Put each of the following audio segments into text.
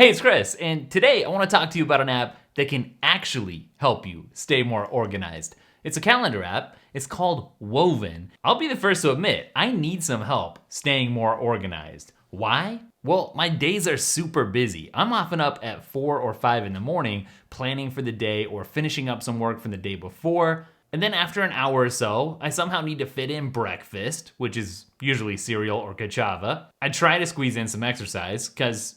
Hey, it's Chris, and today I want to talk to you about an app that can actually help you stay more organized. It's a calendar app. It's called Woven. I'll be the first to admit, I need some help staying more organized. Why? Well, my days are super busy. I'm often up at 4 or 5 in the morning planning for the day or finishing up some work from the day before. And then after an hour or so, I somehow need to fit in breakfast, which is usually cereal or cassava. I try to squeeze in some exercise, because,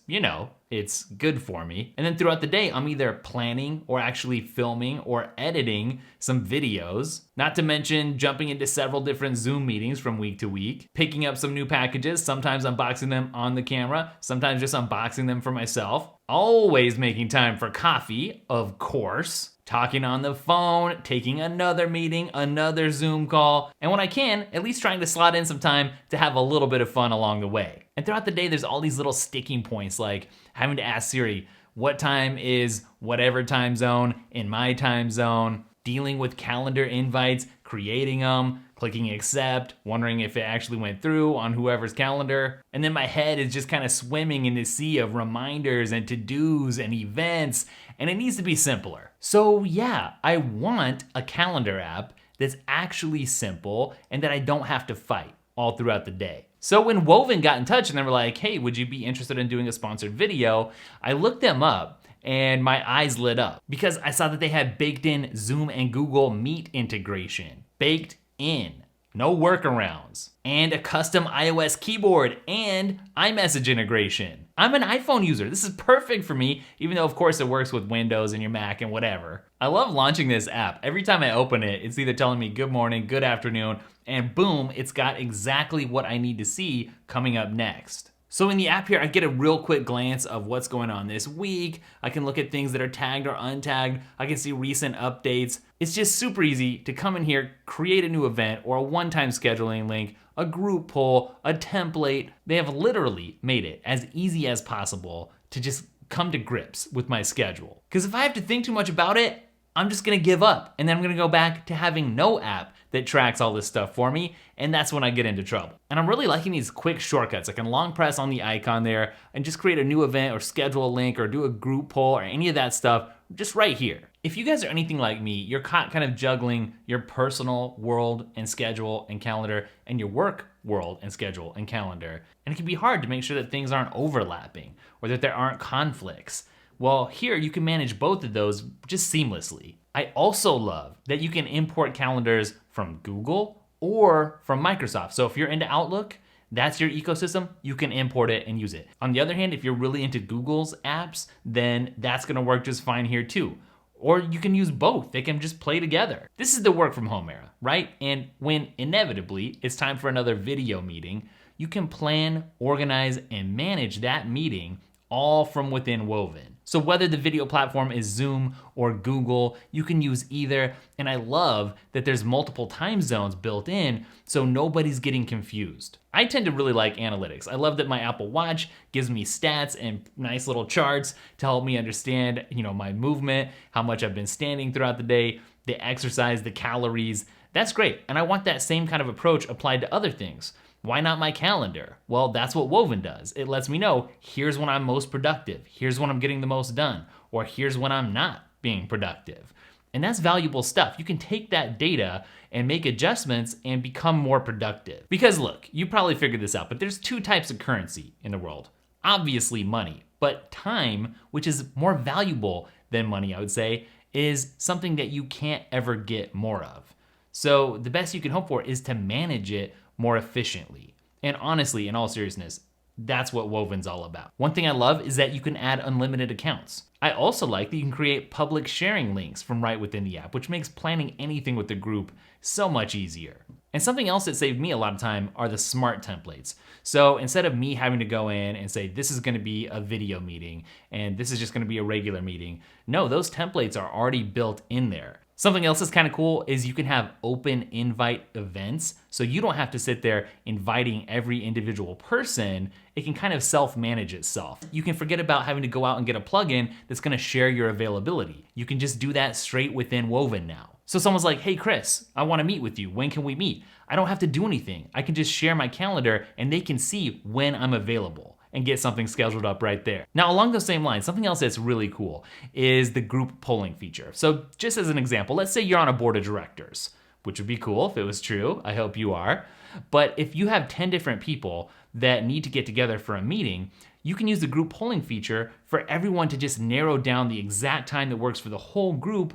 it's good for me. And then throughout the day, I'm either planning or actually filming or editing some videos, not to mention jumping into several different Zoom meetings from week to week, picking up some new packages, sometimes unboxing them on the camera, sometimes just unboxing them for myself. Always making time for coffee, of course. Talking on the phone, taking another meeting, another Zoom call, and when I can, at least trying to slot in some time to have a little bit of fun along the way. And throughout the day, there's all these little sticking points, like having to ask Siri, what time is whatever time zone in my time zone, dealing with calendar invites, creating them, clicking accept, wondering if it actually went through on whoever's calendar. And then my head is just kind of swimming in the sea of reminders and to-dos and events, and it needs to be simpler. So yeah, I want a calendar app that's actually simple and that I don't have to fight all throughout the day. So when Woven got in touch and they were like, hey, would you be interested in doing a sponsored video? I looked them up and my eyes lit up because I saw that they had baked in Zoom and Google Meet integration. Baked in. No workarounds. And a custom iOS keyboard and iMessage integration. I'm an iPhone user. This is perfect for me, even though of course it works with Windows and your Mac and whatever. I love launching this app. Every time I open it, it's either telling me good morning, good afternoon, and boom, it's got exactly what I need to see coming up next. So in the app here, I get a real quick glance of what's going on this week. I can look at things that are tagged or untagged. I can see recent updates. It's just super easy to come in here, create a new event or a one-time scheduling link, a group poll, a template. They have literally made it as easy as possible to just come to grips with my schedule. Because if I have to think too much about it, I'm just gonna give up. And then I'm gonna go back to having no app that tracks all this stuff for me, and that's when I get into trouble. And I'm really liking these quick shortcuts. I can long press on the icon there and just create a new event or schedule a link or do a group poll or any of that stuff just right here. If you guys are anything like me, you're caught kind of juggling your personal world and schedule and calendar and your work world and schedule and calendar. And it can be hard to make sure that things aren't overlapping or that there aren't conflicts. Well, here you can manage both of those just seamlessly. I also love that you can import calendars from Google or from Microsoft. So if you're into Outlook, that's your ecosystem, you can import it and use it. On the other hand, if you're really into Google's apps, then that's gonna work just fine here too. Or you can use both, they can just play together. This is the work from home era, right? And when inevitably it's time for another video meeting, you can plan, organize, and manage that meeting all from within Woven. So whether the video platform is Zoom or Google, you can use either. And I love that there's multiple time zones built in so nobody's getting confused. I tend to really like analytics. I love that my Apple Watch gives me stats and nice little charts to help me understand, my movement, how much I've been standing throughout the day, the exercise, the calories. That's great. And I want that same kind of approach applied to other things. Why not my calendar? Well, that's what Woven does. It lets me know, here's when I'm most productive, here's when I'm getting the most done, or here's when I'm not being productive. And that's valuable stuff. You can take that data and make adjustments and become more productive. Because look, you probably figured this out, but there's two types of currency in the world. Obviously money, but time, which is more valuable than money, I would say, is something that you can't ever get more of. So the best you can hope for is to manage it more efficiently. And honestly, in all seriousness, that's what Woven's all about. One thing I love is that you can add unlimited accounts. I also like that you can create public sharing links from right within the app, which makes planning anything with the group so much easier. And something else that saved me a lot of time are the smart templates. So instead of me having to go in and say, this is gonna be a video meeting and this is just gonna be a regular meeting, no, those templates are already built in there. Something else that's kind of cool is you can have open invite events. So you don't have to sit there inviting every individual person. It can kind of self-manage itself. You can forget about having to go out and get a plugin that's gonna share your availability. You can just do that straight within Woven now. So someone's like, hey Chris, I wanna meet with you. When can we meet? I don't have to do anything. I can just share my calendar and they can see when I'm available. and get something scheduled up right there. Now, along those same lines, something else that's really cool is the group polling feature. So just as an example, let's say you're on a board of directors, which would be cool if it was true. I hope you are. But if you have 10 different people that need to get together for a meeting, you can use the group polling feature for everyone to just narrow down the exact time that works for the whole group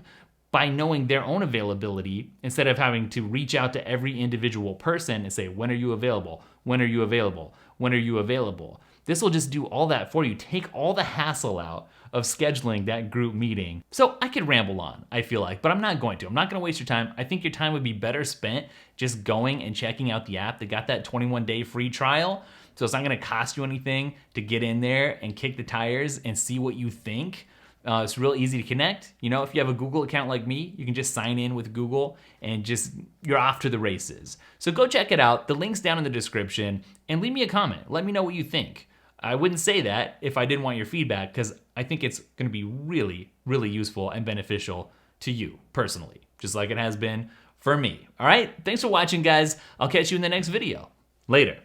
by knowing their own availability instead of having to reach out to every individual person and say, when are you available? When are you available? When are you available? This will just do all that for you. Take all the hassle out of scheduling that group meeting. So I could ramble on, I feel like, but I'm not going to. I'm not gonna waste your time. I think your time would be better spent just going and checking out the app. They got that 21-day free trial, so it's not gonna cost you anything to get in there and kick the tires and see what you think. It's real easy to connect. You know, if you have a Google account like me, you can just sign in with Google and just, you're off to the races. So go check it out. The link's down in the description and leave me a comment. Let me know what you think. I wouldn't say that if I didn't want your feedback because I think it's gonna be really, really useful and beneficial to you personally, just like it has been for me. All right, thanks for watching, guys. I'll catch you in the next video. Later.